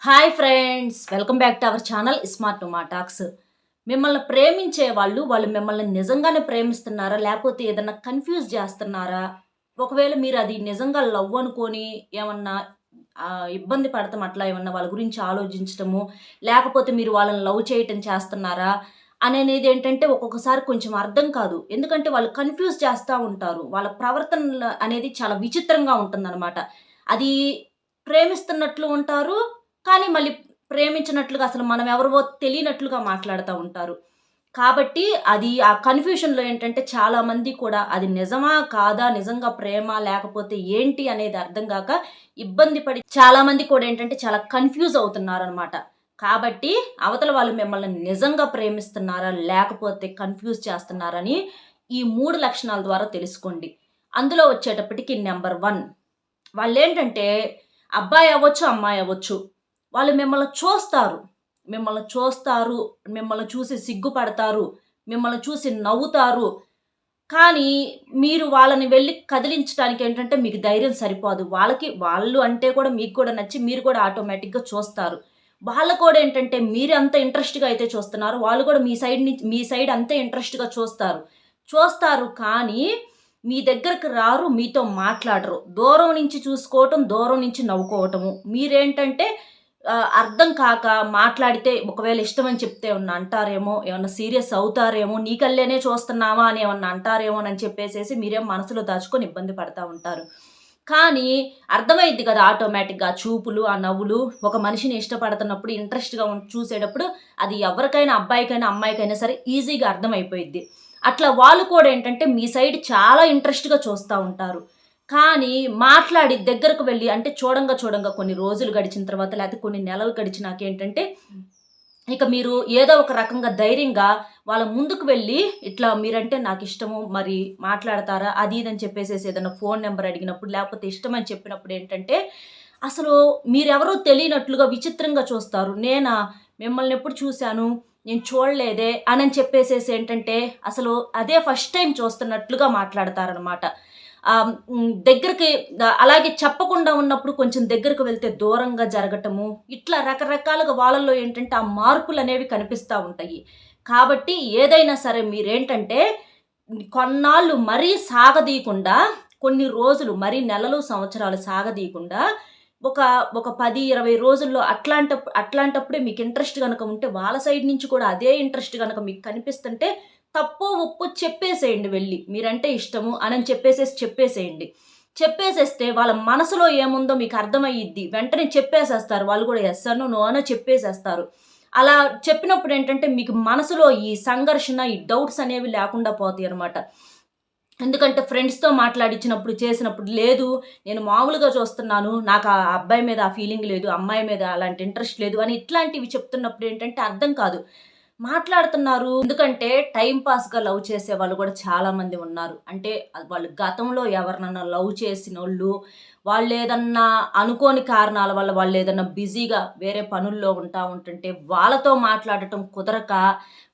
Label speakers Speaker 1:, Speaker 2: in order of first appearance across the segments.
Speaker 1: Hi friends, welcome back to our channel smart Uma talks. మిమ్మల్ని ప్రేమించే వాళ్ళు మిమ్మల్ని నిజంగానే ప్రేమిస్తున్నారా? లేకపోతే ఏదన్నా కన్‌ఫ్యూజ్ చేస్తున్నారా? ఒకవేళ మీరు అది నిజంగా లవ్ అనుకోని ఏమన్నా ఇబ్బంది పడటం అట్లా ఏమన్నా వాళ్ళ గురించి ఆలోచించటము, లేకపోతే మీరు వాళ్ళని లవ్ చేయటం చేస్తున్నారా? అనేదేంటంటే ఒక్కొక్కసారి కొంచెం అర్థం కాదు. ఎందుకంటే వాళ్ళు కన్‌ఫ్యూజ్ చేస్తా ఉంటారు. వాళ్ళ ప్రవర్తనలు అనేది చాలా విచిత్రంగా ఉంటుందనమాట. అది ప్రేమిస్తున్నట్లు ఉంటారు. కానీ మళ్ళీ ప్రేమించినట్లుగా అసలు మనం ఎవరివో తెలియనట్లుగా మాట్లాడుతా ఉంటారు. కాబట్టి అది ఆ కన్‌ఫ్యూషన్‌లో ఏంటంటే చాలామంది కూడా అది నిజమా? కాదా? నిజంగా ప్రేమ? లేకపోతే ఏంటి అనేది అర్థం గాక ఇబ్బంది పడి చాలామంది కూడా ఏంటంటే చాలా కన్‌ఫ్యూజ్ అవుతున్నారనమాట. కాబట్టి అవతల వాళ్ళు మిమ్మల్ని నిజంగా ప్రేమిస్తున్నారా? లేకపోతే కన్‌ఫ్యూజ్ చేస్తున్నారని ఈ 3 లక్షణాల ద్వారా తెలుసుకోండి. అందులో వచ్చేటప్పటికి నంబర్ 1 వాళ్ళేంటంటే అబ్బాయి అవ్వచ్చు, అమ్మాయి అవ్వచ్చు. వాళ్ళు మిమ్మల్ని చూస్తారు. మిమ్మల్ని చూస్తారు. మిమ్మల్ని చూసి సిగ్గుపడతారు. మిమ్మల్ని చూసి నవ్వుతారు. కానీ మీరు వాళ్ళని వెళ్లి కదిలించటానికి ఏంటంటే మీకు ధైర్యం సరిపోదు. వాళ్ళు అంటే కూడా మీకు కూడా నచ్చి మీరు కూడా ఆటోమేటిక్‌గా చూస్తారు. వాళ్ళు కూడా ఏంటంటే మీరు ఎంత ఇంట్రెస్ట్‌గా అయితే చూస్తున్నారో వాళ్ళు కూడా మీ సైడ్ అంతే ఇంట్రెస్ట్‌గా చూస్తారు. చూస్తారు కానీ మీ దగ్గరికి రారు. మీతో మాట్లాడరు. దూరం నుంచి చూసుకోవటం, దూరం నుంచి నవ్వుకోవటము. మీరేంటంటే అర్థం కాక మాట్లాడితే ఒకవేళ ఇష్టమని చెప్తే ఏమన్నా అంటారేమో, ఏమన్నా సీరియస్ అవుతారేమో, నీ కళ్ళేనే చూస్తున్నావా అని ఏమన్నా అంటారేమోనని చెప్పేసేసి మీరేమో మనసులో దాచుకొని ఇబ్బంది పడతా ఉంటారు. కానీ అర్థమైద్ది కదా ఆటోమేటిక్‌గా ఆ చూపులు, ఆ నవ్వులు ఒక మనిషిని ఇష్టపడుతున్నప్పుడు ఇంట్రెస్ట్‌గా చూసేటప్పుడు అది ఎవరికైనా అబ్బాయికైనా, అమ్మాయికైనా సరే ఈజీగా అర్థమైపోయిద్ది. అట్లా వాళ్ళు కూడా ఏంటంటే మీ సైడ్ చాలా ఇంట్రెస్ట్‌గా చూస్తా ఉంటారు. కానీ మాట్లాడి దగ్గరకు వెళ్లి అంటే చూడంగా కొన్ని రోజులు గడిచిన తర్వాత లేకపోతే కొన్ని నెలలు గడిచినాకేంటంటే ఇక మీరు ఏదో ఒక రకంగా ధైర్యంగా వాళ్ళ ముందుకు వెళ్ళి, ఇట్లా మీరంటే నాకిష్టము, మరి మాట్లాడతారా? అది ఇది అని చెప్పేసేసి ఏదన్నా ఫోను నంబర్ అడిగినప్పుడు, లేకపోతే ఇష్టమని చెప్పినప్పుడు ఏంటంటే, అసలు మీరెవరో తెలియనట్లుగా విచిత్రంగా చూస్తారు. నేనా? మిమ్మల్నెప్పుడు చూసాను? నేను చూడలేదే అనని చెప్పేసేసి ఏంటంటే, అసలు అదే ఫస్ట్ టైమ్ చూస్తున్నట్లుగా మాట్లాడతారనమాట. దగ్గరికి అలాగే చెప్పకుండా ఉన్నప్పుడు కొంచెం దగ్గరకు వెళ్తే దూరంగా జరగటము, ఇట్లా రకరకాలుగా వాళ్ళలో ఏంటంటే ఆ మార్పులనేవి కనిపిస్తా ఉంటాయి. కాబట్టి ఏదైనా సరే మీరేంటంటే కొన్నాళ్ళు మరీ సాగదీయకుండా, కొన్ని రోజులు మరీ నెలలు, సంవత్సరాలు సాగదీయకుండా ఒక ఒక 10, 20 రోజుల్లో అట్లాంటప్పుడే మీకు ఇంట్రెస్ట్ గనక ఉంటే వాళ్ళ సైడ్ నుంచి కూడా అదే ఇంట్రెస్ట్ గనక మీకు కనిపిస్తుంటే తప్పో, ఒప్పో చెప్పేసేయండి వెళ్లి. మీరంటే ఇష్టము అనని చెప్పేసేయండి. చెప్పేసేస్తే వాళ్ళ మనసులో ఏముందో మీకు అర్థమయ్యిద్ది. వెంటనే చెప్పేసేస్తారు. వాళ్ళు కూడా యెస్ అనో, నో అనో చెప్పేసేస్తారు. అలా చెప్పినప్పుడేంటంటే మీకు మనసులో ఈ సంఘర్షణ, ఈ డౌట్స్ అనేవి లేకుండా పోతాయనమాట. ఎందుకంటే ఫ్రెండ్స్‌తో మాట్లాడిచ్చినప్పుడు, చేసినప్పుడు లేదు నేను మామూలుగా చూస్తున్నాను. నాకు ఆ అబ్బాయి మీద ఆ ఫీలింగ్ లేదు. అమ్మాయి మీద అలాంటి ఇంట్రెస్ట్ లేదు అని ఇట్లాంటివి చెప్తున్నప్పుడు ఏంటంటే అర్థం కాదు. మాట్లాడుతున్నారు. ఎందుకంటే టైమ్ పాస్‌గా లవ్ చేసేవాళ్ళు కూడా చాలా మంది ఉన్నారు. అంటే వాళ్ళు గతంలో ఎవరినన్నా లవ్ చేసినోళ్ళు, వాళ్ళేదన్నా అనుకోని కారణాల వల్ల వాళ్ళేదన్నా బిజీగా వేరే పనుల్లో ఉంటుంటే వాళ్ళతో మాట్లాడటం కుదరక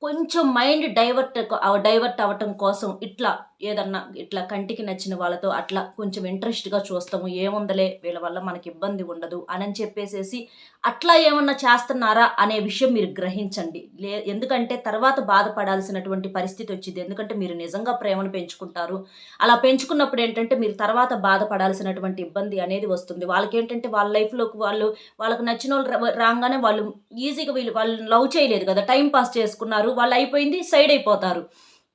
Speaker 1: కొంచెం మైండ్ డైవర్ట్ అవ్వటం కోసం ఇట్లా కంటికి నచ్చిన వాళ్ళతో అట్లా కొంచెం ఇంట్రెస్ట్‌గా చూస్తాము. ఏముందిలే వీళ్ళ వల్ల మనకి ఇబ్బంది ఉండదు అనని చెప్పేసేసి అట్లా ఏమన్నా చేస్తున్నారా అనే విషయం మీరు గ్రహించండి. ఎందుకంటే తర్వాత బాధపడాల్సినటువంటి పరిస్థితి వచ్చిద్ది. ఎందుకంటే మీరు నిజంగా ప్రేమను పెంచుకుంటారు. అలా పెంచుకున్నప్పుడు ఏంటంటే మీరు తర్వాత బాధపడాల్సినటువంటి ఇబ్బంది అనేది వస్తుంది. వాళ్ళకేంటంటే వాళ్ళ లైఫ్‌లోకి వాళ్ళకి నచ్చినోళ్ళు రాంగానే వాళ్ళు ఈజీగా వాళ్ళని లవ్ చేయలేదు కదా! టైమ్ పాస్ చేసుకున్నారు. వాళ్ళయిపోయింది సైడ్ అయిపోతారు.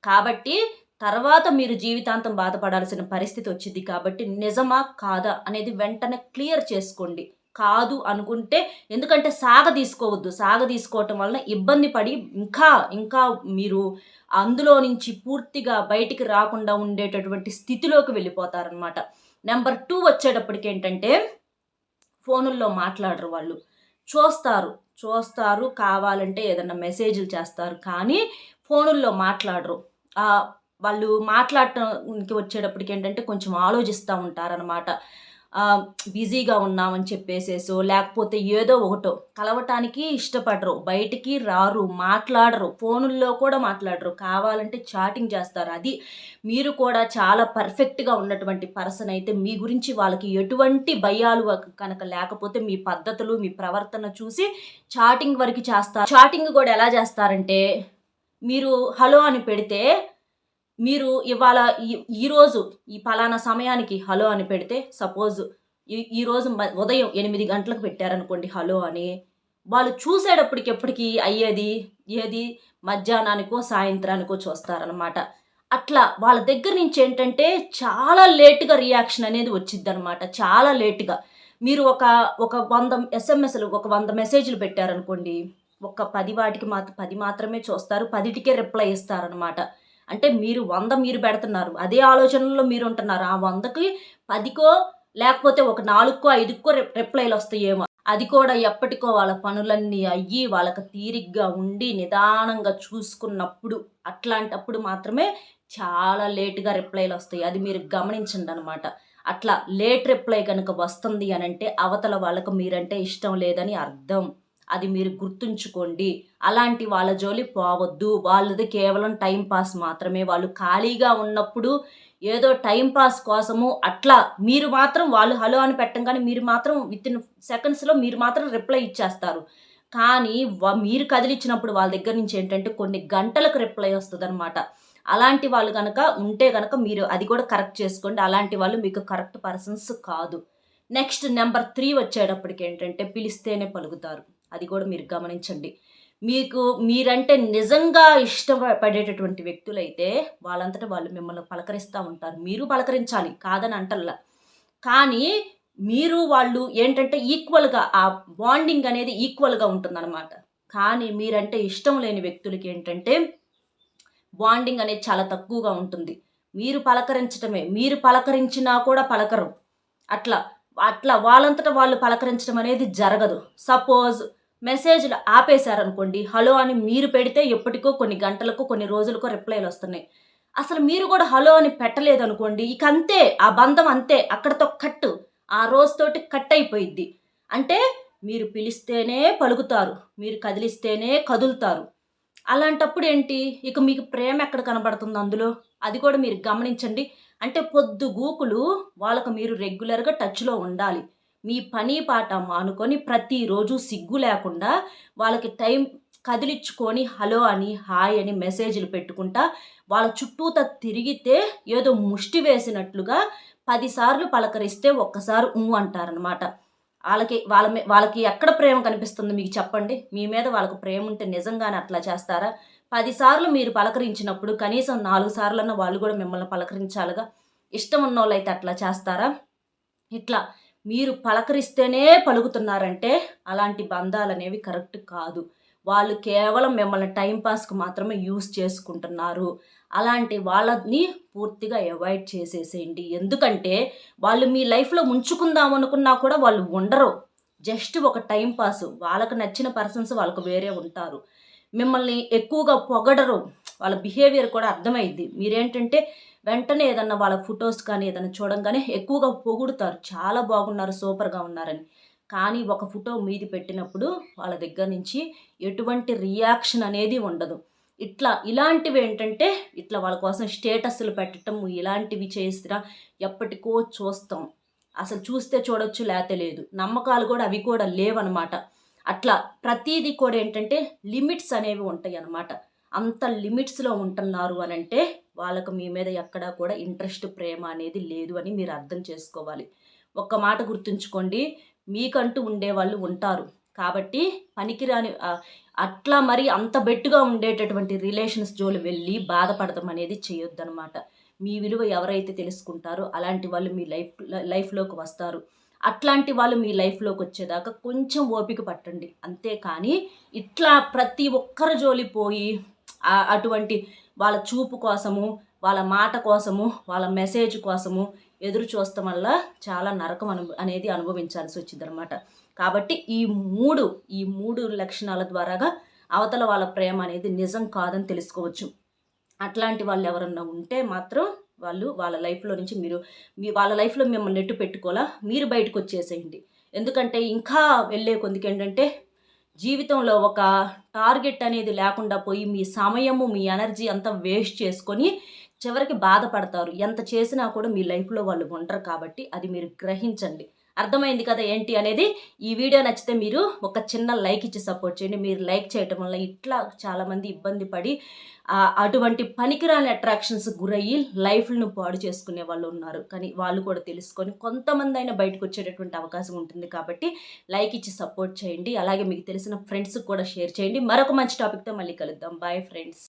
Speaker 1: కాబట్టి తర్వాత మీరు జీవితాంతం బాధపడాల్సిన పరిస్థితి వచ్చిద్ది కాబట్టి నిజమా? కాదా? అనేది వెంటనే క్లియర్ చేసుకోండి. కాదు అనుకుంటే ఎందుకంటే సాగదీసుకోవద్దు. సాగదీసుకోవటం వలన ఇబ్బంది పడి ఇంకా మీరు అందులో నుంచి పూర్తిగా బయటికి రాకుండా ఉండేటటువంటి స్థితిలోకి వెళ్ళిపోతారనమాట. నంబర్ 2 వచ్చేటప్పటికేంటంటే ఫోనుల్లో మాట్లాడరు వాళ్ళు. చూస్తారు. కావాలంటే ఏదన్నా మెసేజులు చేస్తారు. కానీ ఫోనుల్లో మాట్లాడరు. ఆహ్, వాళ్ళు మాట్లాడటానికి వచ్చేటప్పటికేంటంటే కొంచెం ఆలోచిస్తా ఉంటారనమాట. బిజీగా ఉన్నామని చెప్పేసేసో, లేకపోతే ఏదో ఒకటో కలవటానికి ఇష్టపడరు. బయటికి రారు, మాట్లాడరు, ఫోనుల్లో కూడా మాట్లాడరు. కావాలంటే చాటింగ్ చేస్తారు. అది మీరు కూడా చాలా పర్ఫెక్ట్‌గా ఉన్నటువంటి పర్సన్ అయితే మీ గురించి వాళ్ళకి ఎటువంటి భయాలు కనుక లేకపోతే మీ పద్ధతులు, మీ ప్రవర్తన చూసి చాటింగ్ వరకు చేస్తారు. చాటింగ్ కూడా ఎలా చేస్తారంటే, మీరు హలో అని పెడితే మీరు ఇవాళ ఈరోజు ఈ పలానా సమయానికి హలో అని పెడితే సపోజ్ ఈరోజు ఉదయం 8 గంటలకు పెట్టారనుకోండి హలో అని. వాళ్ళు చూసేటప్పటికి ఎప్పటికి అయ్యేది ఏది మధ్యాహ్నానికో, సాయంత్రానికో చూస్తారనమాట. అట్లా వాళ్ళ దగ్గర నుంచి ఏంటంటే చాలా లేట్‌గా రియాక్షన్ అనేది వచ్చిద్దనమాట. చాలా లేట్‌గా. మీరు ఒక 100 ఎస్ఎంఎస్‌లు ఒక 100 మెసేజ్‌లు పెట్టారనుకోండి. ఒక 10 వాటికి 10 మాత్రమే చూస్తారు. 10టికే రిప్లై ఇస్తారనమాట. అంటే మీరు 100 మీరు పెడుతున్నారు. అదే ఆలోచనలో మీరుంటున్నారు. ఆ 100కి 10కో లేకపోతే ఒక 4కో, 5కో రిప్లైలొస్తాయేమో. అది కూడా ఎప్పటికో వాళ్ళ పనులన్నీ అయ్యి, వాళ్ళకి తీరిగ్గా ఉండి, నిదానంగా చూసుకున్నప్పుడు, అట్లాంటప్పుడు మాత్రమే చాలా లేట్‌గా రిప్లైలొస్తాయి. అది మీరు గమనించండనమాట. అట్లా లేట్ రిప్లై గనుక వస్తుంది అనంటే, అవతల వాళ్ళకి మీరంటే ఇష్టం లేదని అర్థం. అది మీరు గుర్తుంచుకోండి. అలాంటి వాళ్ళ జోలి పోవద్దు. వాళ్ళది కేవలం టైమ్ పాస్ మాత్రమే. వాళ్ళు ఖాళీగా ఉన్నప్పుడు ఏదో టైమ్ పాస్ కోసము అట్లా మీరు మాత్రం వాళ్ళు హలో అని పెట్టంగానే మీరు మాత్రం వితిన్ సెకండ్స్‌లో మీరు మాత్రం రిప్లై ఇచ్చేస్తారు. కానీ మీరు కదిలిచ్చినప్పుడు వాళ్ళ దగ్గర నుంచి ఏంటంటే కొన్ని గంటలకు రిప్లై వస్తదనమాట. అలాంటి వాళ్ళు గనక ఉంటే గనక మీరు అది కూడా కరెక్ట్ చేసుకోండి. అలాంటి వాళ్ళు మీకు కరెక్ట్ పర్సన్స్ కాదు. నెక్స్ట్ నంబర్ 3 వచ్చేటప్పటికేంటంటే పిలిస్తేనే పలుకుతారు. అది కూడా మీరు గమనించండి. మీరంటే నిజంగా ఇష్టపడేటటువంటి వ్యక్తులైతే వాళ్ళంతట వాళ్ళు మిమ్మల్ని పలకరిస్తా ఉంటారు. మీరు పలకరించాలి కాదని అంటల్లా. కానీ మీరు వాళ్ళు ఏంటంటే ఈక్వల్‌గా ఆ బాండింగ్ అనేది ఈక్వల్‌గా ఉంటుందనమాట. కానీ మీరంటే ఇష్టం లేని వ్యక్తులకేంటంటే బాండింగ్ అనేది చాలా తక్కువగా ఉంటుంది. మీరు పలకరించటమే. మీరు పలకరించినా కూడా పలకరు. అట్లా. అట్లా వాళ్ళంతట వాళ్ళు పలకరించడం అనేది జరగదు. సపోజ్ మెసేజ్‌లు ఆపేశారనుకోండి. హలో అని మీరు పెడితే ఎప్పటికో కొన్ని గంటలకో, కొన్ని రోజులకో రిప్లైలొస్తున్నాయి. అసలు మీరు కూడా హలో అని పెట్టలేదనుకోండి. ఇక అంతే. ఆ బంధం అంతే. అక్కడితో కట్టు. ఆ రోజుతోటి కట్ అయిపోయిద్ది. అంటే మీరు పిలిస్తేనే పలుకుతారు. మీరు కదిలిస్తేనే కదులుతారు. అలాంటప్పుడు ఏంటి? ఇక మీకు ప్రేమ ఎక్కడ కనబడుతుంది అందులో? అది కూడా మీరు గమనించండి. అంటే పొద్దుగూకులు వాళ్ళకి మీరు రెగ్యులర్‌గా టచ్‌లో ఉండాలి. మీ పని పాట మానుకొని ప్రతిరోజు సిగ్గు లేకుండా వాళ్ళకి టైం కదిలిచ్చుకొని హలో అని, హాయ్ అని మెసేజ్‌లు పెట్టుకుంటా వాళ్ళ చుట్టూతా తిరిగితే ఏదో ముష్టి వేసినట్లుగా 10 సార్లు పలకరిస్తే ఒక్కసారి అంటారనమాట. వాళ్ళకి ఎక్కడ ప్రేమ కనిపిస్తుంది మీకు చెప్పండి? మీ మీద వాళ్ళకి ప్రేముంటే నిజంగానే అట్లా చేస్తారా? 10 సార్లు మీరు పలకరించినప్పుడు కనీసం 4 సార్లన్నా వాళ్ళు గూడా మిమ్మల్ని పలకరించాలిగా. ఇష్టం ఉన్నోళ్ళైతే అట్లా చేస్తారా? ఇట్లా మీరు పలకరిస్తేనే పలుకుతున్నారంటే అలాంటి బంధాలనేవి కరెక్ట్ కాదు. వాళ్ళు కేవలం మిమ్మల్ని టైమ్ పాస్‌కి మాత్రమే యూజ్ చేసుకుంటున్నారు. అలాంటి వాళ్ళని పూర్తిగా అవాయిడ్ చేసేసేయండి. ఎందుకంటే వాళ్ళు మీ లైఫ్‌లో ఉంచుకుందాం అనుకున్నా కూడా వాళ్ళు ఉండరు. జస్ట్ ఒక టైమ్ పాస్. వాళ్ళకి నచ్చిన పర్సన్స్ వాళ్ళకి వేరే ఉంటారు. మిమ్మల్ని ఎక్కువగా పొగడరు. వాళ్ళ బిహేవియర్ కూడా అర్థమైద్ది. మీరేంటంటే వెంటనే ఏదన్నా వాళ్ళ ఫోటోస్ కానీ ఏదన్నా చూడంగానే ఎక్కువగా పొగుడుతారు. చాలా బాగున్నారు, సూపర్‌గా ఉన్నారని. కానీ ఒక ఫోటో మీది పెట్టినప్పుడు వాళ్ళ దగ్గర నుంచి ఎటువంటి రియాక్షన్ అనేది ఉండదు. ఇలాంటివేంటంటే ఇట్లా వాళ్ళ కోసం స్టేటస్‌లు పెట్టటం ఇలాంటివి చేసినా ఎప్పటికో చూస్తాం. అసలు చూస్తే చూడొచ్చు లేతే లేదు. నమ్మకాలు కూడా అవి కూడా లేవనమాట. అట్లా ప్రతీది కూడా ఏంటంటే లిమిట్స్ అనేవి ఉంటాయన్నమాట. అంత లిమిట్స్‌లో ఉంటున్నారు అనంటే వాళ్ళకి మీ మీద ఎక్కడా కూడా ఇంట్రెస్ట్, ప్రేమ అనేది లేదు అని మీరు అర్థం చేసుకోవాలి. ఒక్క మాట గుర్తుంచుకోండి. మీకంటూ ఉండేవాళ్ళు ఉంటారు. కాబట్టి పనికిరాని అట్లా మరి అంత బెట్టుగా ఉండేటటువంటి రిలేషన్స్ జోలి వెళ్ళి బాధపడటం అనేది చేయొద్దనమాట. మీ విలువ ఎవరైతే తెలుసుకుంటారో అలాంటి వాళ్ళు మీ లైఫ్‌లోకి వస్తారు. అట్లాంటి వాళ్ళు మీ లైఫ్‌లోకొచ్చేదాకా కొంచెం ఓపిక పట్టండి. అంతేకానీ ఇట్లా ప్రతి ఒక్కరి జోలి పోయి అటువంటి వాళ్ళ చూపు కోసము, వాళ్ళ మాట కోసము, వాళ్ళ మెసేజ్ కోసము ఎదురు చూస్తం వల్ల చాలా నరకం అనేది అనుభవించాల్సొచ్చిద్దనమాట. కాబట్టి ఈ మూడు లక్షణాల ద్వారాగా అవతల వాళ్ళ ప్రేమ అనేది నిజం కాదని తెలుసుకోవచ్చు. అట్లాంటి వాళ్ళెవరన్నా ఉంటే మాత్రం వాళ్ళు వాళ్ళ లైఫ్లో నుంచి వాళ్ళ లైఫ్లో మిమ్మల్ని నెట్టు పెట్టుకోవాలా, మీరు బయటకు వచ్చేసేయండి. ఎందుకంటే ఇంకా వెళ్ళే కొద్దికి ఏంటంటే జీవితంలో ఒక టార్గెట్ అనేది లేకుండా పోయి మీ సమయము, మీ ఎనర్జీ అంతా వేస్ట్ చేసుకొని చివరికి బాధపడతారు. ఎంత చేసినా కూడా మీ లైఫ్‌లో వాళ్ళు ఉండరు కాబట్టి అది మీరు గ్రహించండి. అర్థమైంది కదా ఏంటి అనేది? ఈ వీడియో నచ్చితే మీరు ఒక చిన్న లైక్ ఇచ్చి సపోర్ట్ చేయండి. మీరు లైక్ చేయటం వల్ల ఇట్లా చాలామంది ఇబ్బంది పడి అటువంటి పనికిరాని అట్రాక్షన్స్ గురయ్యి లైఫ్‌లను పాడు చేసుకునే వాళ్ళు ఉన్నారు. కానీ వాళ్ళు కూడా తెలుసుకొని కొంతమందైనా బయటకొచ్చేటటువంటి అవకాశం ఉంటుంది కాబట్టి లైక్ ఇచ్చి సపోర్ట్ చేయండి. అలాగే మీకు తెలిసిన ఫ్రెండ్స్‌కి కూడా షేర్ చేయండి. మరొక మంచి టాపిక్‌తో మళ్ళీ కలుద్దాం. Bye friends.